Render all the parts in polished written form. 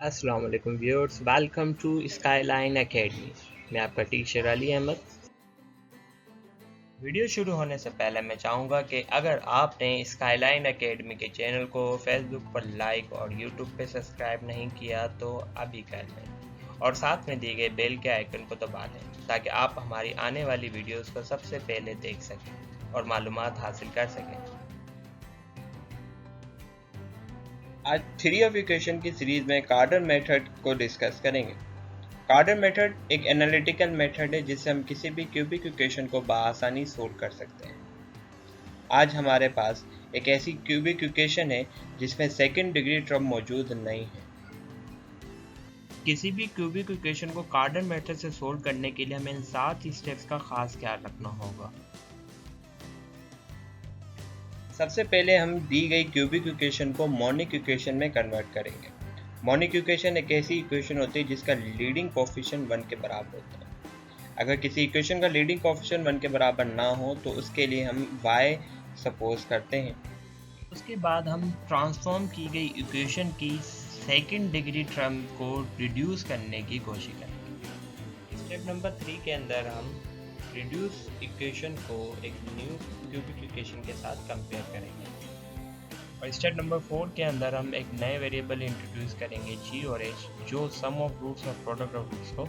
अस्सलाम वालेकुम viewers, welcome to Skyline academy. मैं आपका टीचर अली अहमद। वीडियो शुरू होने से पहले मैं चाहूँगा कि अगर आपने स्काईलाइन एकेडमी के चैनल को फेसबुक पर लाइक और यूट्यूब पे सब्सक्राइब नहीं किया तो अभी कर लें और साथ में दिए गए बेल के आइकन को दबा दें ताकि आप हमारी आने वाली वीडियोस को सबसे पहले देख सकें और मालूमात हासिल कर सकें। आज थ्योरी ऑफ इक्वेशन की सीरीज में कार्डन मेथड को डिस्कस करेंगे। कार्डन मेथड एक एनालिटिकल मेथड है जिससे हम किसी भी क्यूबिक इक्वेशन को बआसानी सोल्व कर सकते हैं। आज हमारे पास एक ऐसी क्यूबिक इक्वेशन है जिसमें सेकंड डिग्री टर्म मौजूद नहीं है। किसी भी क्यूबिक इक्वेशन को कार्डन मेथड से सोल्व करने के लिए हमें इन 7 स्टेप्स का खास ख्याल रखना होगा। सबसे पहले हम दी गई क्यूबिक इक्वेशन को मोनिक इक्वेशन में कन्वर्ट करेंगे। मोनिक इक्वेशन एक ऐसी इक्वेशन होती है जिसका लीडिंग कोफिशिएंट 1 के बराबर होता है। अगर किसी इक्वेशन का लीडिंग कोफिशिएंट 1 के बराबर ना हो तो उसके लिए हम y सपोज करते हैं। उसके बाद हम ट्रांसफॉर्म की गई इक्वेशन की सेकंड डिग्री टर्म को रिड्यूस करने की कोशिश करेंगे। स्टेप नंबर 3 के अंदर हम रिड्यूस इक्वेशन को एक न्यू क्यूबिक इक्वेशन के साथ कंपेयर करेंगे और स्टेप नंबर 4 के अंदर हम एक नए वेरिएबल इंट्रोड्यूस करेंगे g और h जो सम ऑफ रूट्स और प्रोडक्ट ऑफ रूट्स को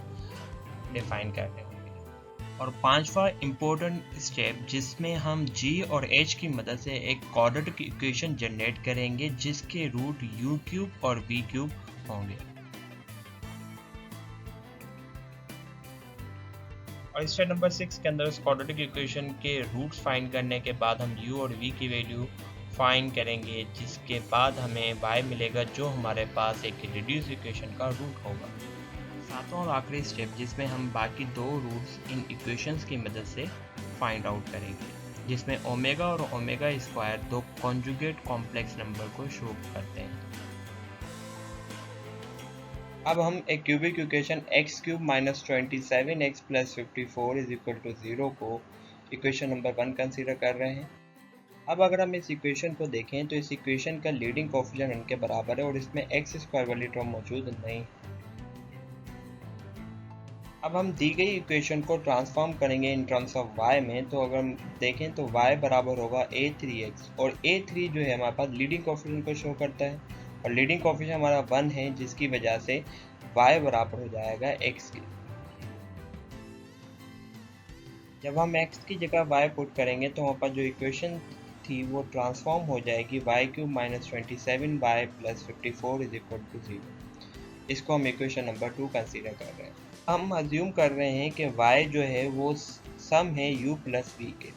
डिफाइन करते हैं। और पांचवा इम्पोर्टेंट स्टेप जिसमें हम g और h की मदद से एक क्वाड्रेटिक इक्वेशन जनरेट करेंगे जिसके रूट u क्यूब और v क्यूब होंगे। और स्टेप नंबर 6 के अंदर उस क्वाड्रेटिक इक्वेशन के रूट्स फाइंड करने के बाद हम u और v की वैल्यू फाइंड करेंगे जिसके बाद हमें y मिलेगा जो हमारे पास एक रिड्यूस इक्वेशन का रूट होगा। सातवां और आखिरी स्टेप जिसमें हम बाकी दो रूट्स इन इक्वेशंस की मदद से फाइंड आउट करेंगे जिसमें ओमेगा और ओमेगा स्क्वायर दो कॉन्जुगेट कॉम्प्लेक्स नंबर को शो करते हैं। अब हम एक cubic equation x cube minus 27x plus 54 is equal to 0 को इक्वेशन नंबर 1 कंसीडर कर रहे हैं। अब अगर हम इस इक्वेशन को देखें तो इस इक्वेशन का लीडिंग कोफिशिएंट 1 के बराबर है और इसमें x स्क्वायर वाली टर्म मौजूद नहीं है। अब हम दी गई इक्वेशन को ट्रांसफॉर्म करेंगे इन टर्म्स ऑफ y में, तो अगर हम देखें तो y बराबर होगा a3x और a3 जो है हमारे पास लीडिंग कोफिशिएंट को शो करता है और लीडिंग कोफिशिएंट हमारा 1 है जिसकी वजह से y बराबर हो जाएगा x के। जब हम x की जगह y पुट करेंगे तो हमारे पास जो इक्वेशन थी वो ट्रांसफॉर्म हो जाएगी y cube minus 27y plus 54 is equal to 0। इसको हम इक्वेशन नंबर 2 कंसीडर कर रहे हैं। हम अज्यूम कर रहे हैं कि y जो है वो सम है u प्लस v के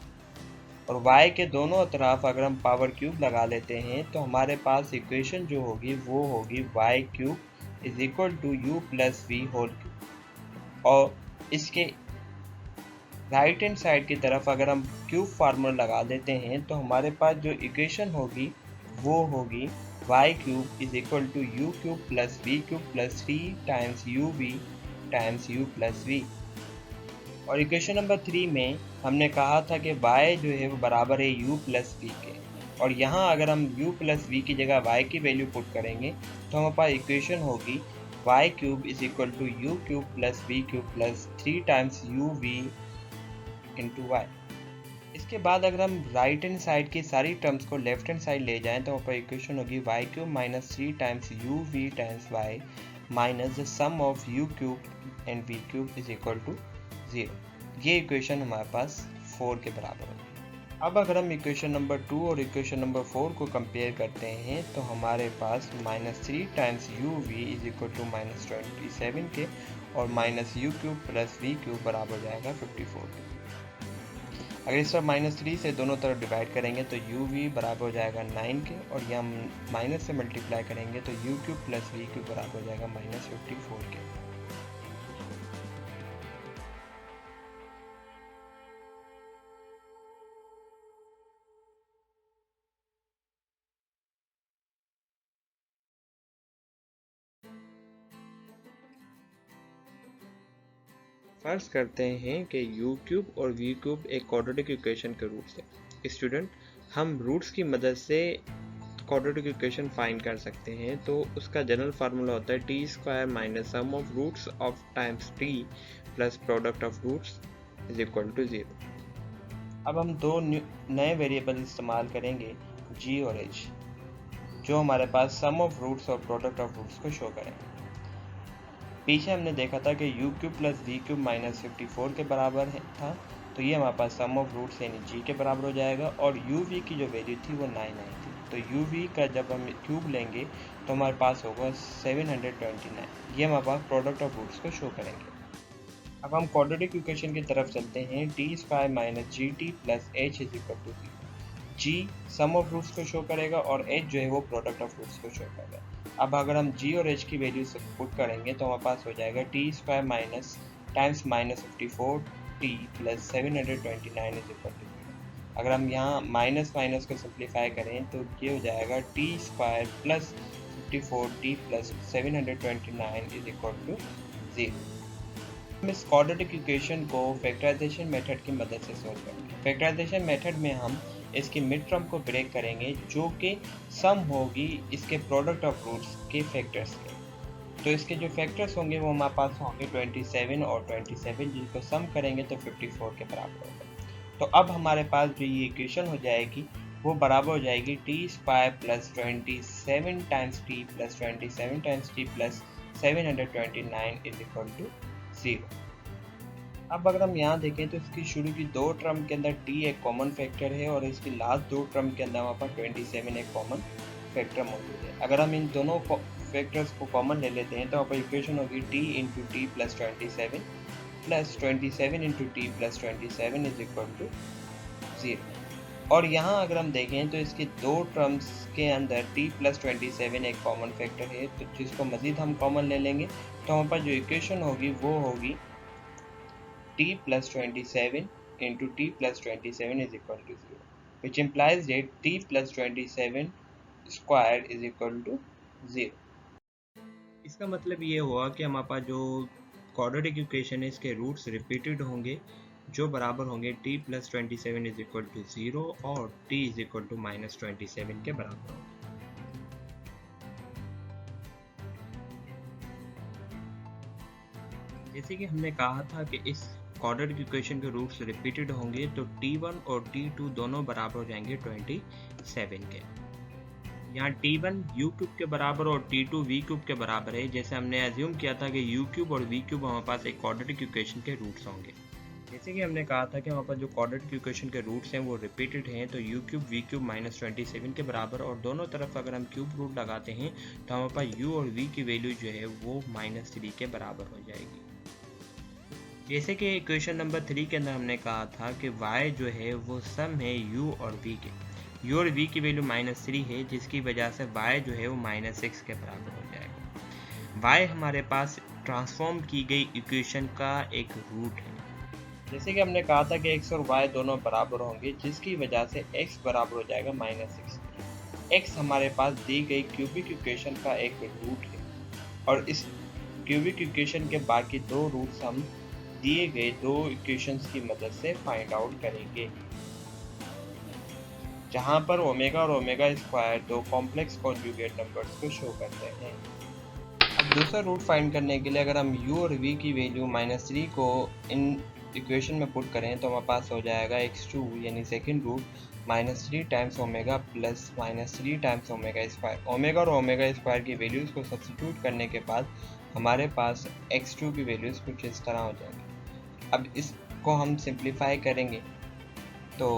और y के दोनों तरफ अगर हम पावर क्यूब लगा लेते हैं तो हमारे पास इक्वेशन जो होगी वो होगी y cube is equal to u plus v whole cube और इसके राइट हैंड साइड की तरफ अगर हम क्यूब फार्मूला लगा देते हैं तो हमारे पास जो इक्वेशन होगी वो होगी y cube is equal to u cube plus v cube plus 3 times uv times u plus v। और इक्वेशन नंबर 3 में हमने कहा था कि y जो है वो बराबर है u प्लस v के और यहाँ अगर हम u प्लस v की जगह y की वैल्यू पुट करेंगे तो हमारे पास इक्वेशन होगी y cube is equal to u cube plus v cube plus 3 times uv into y। इसके बाद अगर हम राइट हैंड साइड की सारी टर्म्स को लेफ्ट हैंड साइड ले जाएं तो हमारे पास इक्वेशन होगी y cube minus 3 times uv times y minus the sum of u cube and v cube is equal to 0। ये इक्वेशन हमारे पास 4 के बराबर होगी। अब अगर हम इक्वेशन नंबर 2 और इक्वेशन नंबर 4 को कंपेयर करते हैं तो हमारे पास minus 3 times uv is equal to minus 27 के और minus u cube plus v cube बराबर हो जाएगा 54 के। अगर इस तरफ माइनस 3 से दोनों तरफ डिवाइड करेंगे तो uv बराबर हो जाएगा 9 के और यह हम माइनस से मल्टीप्लाई करेंगे तो u cube plus v cube बराबर हो जाएगा माइनस 54 के। फर्ज करते हैं कि u क्यूब और v क्यूब एक क्वाड्रेटिक इक्वेशन के रूट्स हैं। स्टूडेंट, हम रूट्स की मदद से क्वाड्रेटिक इक्वेशन फाइंड कर सकते हैं तो उसका जनरल फार्मूला होता है t square minus sum of roots of times t plus product of roots is equal to 0। अब हम दो नए वेरिएबल इस्तेमाल करेंगे g और h, जो हमारे पास सम ऑफ रूट्स और प्रोडक्ट ऑफ रूट्स को शो करेंगे। पीछे हमने देखा था कि u cube plus v cube minus 54 के बराबर था, तो ये हमारे पास सम ऑफ रूट्स यानी g के बराबर हो जाएगा, और uv की जो वैल्यू थी वो 9 आई थी, तो uv का जब हम क्यूब लेंगे तो हमारे पास होगा 729। ये हमारे पास प्रोडक्ट ऑफ रूट्स को शो करेंगे। अब हम क्वाड्रेटिक इक्वेशन की तरफ चलते हैं। T square minus g t plus h is equal to 0। G sum of roots को शो करेगा और एच जो है वो प्रोडक्ट ऑफ रूट्स को शो करेगा। अब अगर हम जी और एच की वैल्यू पुट करेंगे तो हमारे पास हो जाएगा t square minus times minus 54 t plus 729 is equal to 0। अगर हम यहाँ माइनस माइनस को सिंप्लीफाई करें तो ये हो जाएगा t square plus 54 t plus 729 is equal to 0। हम इस क्वाड्रेटिक इक्वेशन को फैक्टराइजेशन मेथड की मदद से सोल्व करेंगे। फैक्टराइजेशन मेथड में हम इसकी मिड टर्म को ब्रेक करेंगे, जो कि सम होगी इसके प्रोडक्ट ऑफ रूट्स के फैक्टर्स के। तो इसके जो फैक्टर्स होंगे वो हमारे पास होंगे 27 और 27, जिनको सम करेंगे तो 54 के बराबर होगा। तो अब हमारे पास जो ये इक्वेशन हो जाएगी वो बराबर हो जाएगी t square plus 27 times t plus 27 times t plus 729 is equal to 0। अब अगर हम यहाँ देखें तो इसकी शुरू की दो टर्म के अंदर t एक कॉमन फैक्टर है और इसकी लास्ट दो टर्म के अंदर हमारे पास 27 एक कॉमन फैक्टर मौजूद है। अगर हम इन दोनों फैक्टर्स को कॉमन ले लेते हैं तो हमारे इक्वेशन होगी t into t plus 27 plus 27 into t plus 27 is equal to 0। और यहाँ अगर हम देखें तो इसकी दो टर्म्स के अंदर t प्लस 27 एक कॉमन फैक्टर है, तो जिसको मज़ीद हम कॉमन ले लेंगे तो हमारे पास जो इक्वेशन होगी वो होगी t plus 27 into t plus 27 is equal to 0, which implies that t plus 27 square is equal to 0। इसका मतलब ये हुआ कि हमारे पास जो क्वाड्रेटिक इक्वेशन है इसके रूट्स रिपीटेड होंगे, जो बराबर होंगे t plus 27 is equal to 0 और t is equal to minus 27 के बराबर होंगे। जैसे कि हमने कहा था कि इस क्वाड्रेटिक इक्वेशन के रूट्स रिपीटेड होंगे, तो t1 और t2 दोनों बराबर हो जाएंगे 27 के। यहाँ t1 u क्यूब के बराबर और t2 v क्यूब के बराबर है, जैसे हमने एज्यूम किया था कि u क्यूब और v क्यूब हमारे पास एक क्वाड्रेटिक इक्वेशन के रूट्स होंगे। जैसे कि हमने कहा था कि हमारे पास जो क्वाड्रेटिक इक्वेशन के रूट्स हैं वो रिपीटेड हैं, तो u cube v cube minus 27 के बराबर, और दोनों तरफ अगर हम क्यूब रूट लगाते हैं तो हमारे पास u और v की वैल्यू जो है वो -3 के बराबर हो जाएगी। जैसे कि इक्वेशन नंबर 3 के अंदर हमने कहा था कि y जो है वो सम है u और v के। u और v की वैल्यू -3 है, जिसकी वजह से y जो है वो -6 के बराबर हो जाएगा। y हमारे पास ट्रांसफॉर्म की गई इक्वेशन का एक रूट है। जैसे कि हमने कहा था कि x और y दोनों बराबर होंगे, जिसकी वजह से x बराबर हो जाएगा -6। x हमारे पास दी गई क्यूबिक इक्वेशन का एक रूट है, और इस क्यूबिक इक्वेशन के बाकी दो रूट्स हम दिए गए दो इक्वेशंस की मदद से फाइंड आउट करेंगे, जहां पर ओमेगा और ओमेगा स्क्वायर दो कॉम्प्लेक्स कॉन्जुगेट नंबर्स को शो करते हैं। अब दूसरा रूट फाइंड करने के लिए अगर हम u और v की वैल्यू -3 को इन इक्वेशन में पुट करें तो हमारे पास हो जाएगा x2 यानी second root -3 times omega plus -3 times omega square. Omega और ओमेगा स्क्वायर की वैल्यूज़ को सब्स्टिट्यूट करने के बाद हमारे पास x2 की वैल्यूज़ कुछ इस तरह हो जाएंगी। अब इसको हम सिंप्लीफाई करेंगे तो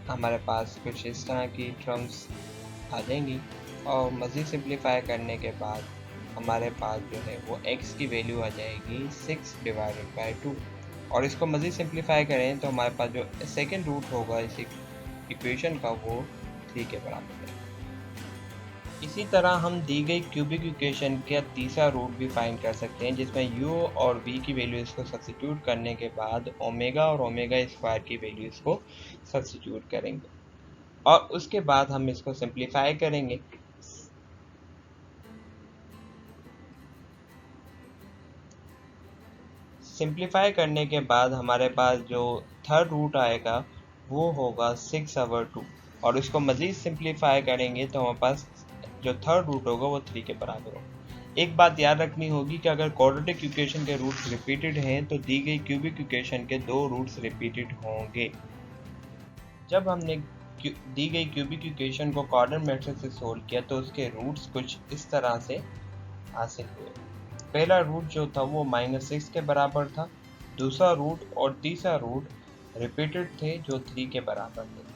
हमारे पास कुछ इस तरह की टर्म्स आ जाएंगी, और मज़ीद सिंप्लीफाई करने के बाद हमारे पास जो है वो x की वैल्यू आ जाएगी 6/2, और इसको मज़ीद सिंप्लीफाई करें तो हमारे पास जो सेकंड रूट होगा इस इक्वेशन का वो 3 के बराबर है। इसी तरह हम दी गई क्यूबिक इक्वेशन का तीसरा रूट भी फाइंड कर सकते हैं, जिसमें u और v की वैल्यूज़ को सब्स्टिट्यूट करने के बाद ओमेगा और ओमेगा स्क्वायर की वैल्यूज़ को सब्स्टिट्यूट करेंगे, और उसके बाद हम इसको सिंप्लीफाई करेंगे। सिंप्लीफाई करने के बाद हमारे पास जो थर्ड रूट आएगा वो होगा 6/2, और उसको मज़ीद सिंप्लीफाई करेंगे तो हमारे पास जो थर्ड रूट होगा वो 3 के बराबर होगा। एक बात याद रखनी होगी कि अगर क्वाड्रेटिक इक्वेशन के रूट्स रिपीटेड हैं तो दी गई क्यूबिक इक्वेशन के 2 रूट्स रिपीटेड होंगे। जब हमने दी गई क्यूबिक इक्वेशन को कोऑर्डिनेट मैट्रिक्स से सोल्व किया तो उसके रूट्स कुछ इस तरह से हासिल हुए। पहला रूट जो था वो -6 के बराबर था, दूसरा रूट और तीसरा रूट रिपीटेड थे जो 3 के बराबर थे।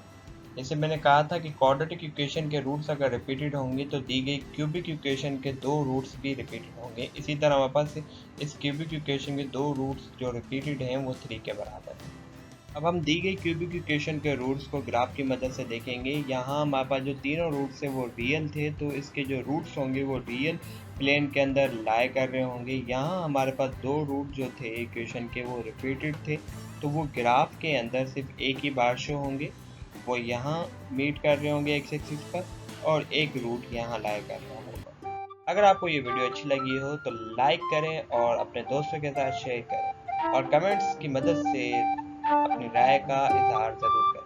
जैसे मैंने कहा था कि क्वाड्रेटिक इक्वेशन के रूट्स अगर रिपीटेड होंगे तो दी गई क्यूबिक इक्वेशन के 2 रूट्स भी रिपीटेड होंगे। इसी तरह हमारे पास इस क्यूबिक इक्वेशन के 2 रूट्स जो रिपीटेड हैं वो 3 के बराबर हैं। अब हम दी गई क्यूबिक इक्वेशन के रूट्स को ग्राफ की मदद से देखेंगे। यहाँ हमारे पास जो तीनों रूट्स हैं वो रियल थे, तो इसके जो रूट्स होंगे वो रियल प्लेन के अंदर लाई कर रहे होंगे। यहाँ हमारे पास 2 रूट जो थे इक्वेशन के वो रिपीटेड थे, तो वो ग्राफ के अंदर सिर्फ एक ही बार शो होंगे, वो यहाँ मीट कर रहे होंगे एक्स एक्सिस पर, और एक रूट यहाँ लाई कर रहा होगा। अगर आपको ये वीडियो अच्छी लगी हो तो लाइक करें और अपने दोस्तों के साथ शेयर करें और कमेंट्स की मदद से अपनी राय का इजहार ज़रूर करें।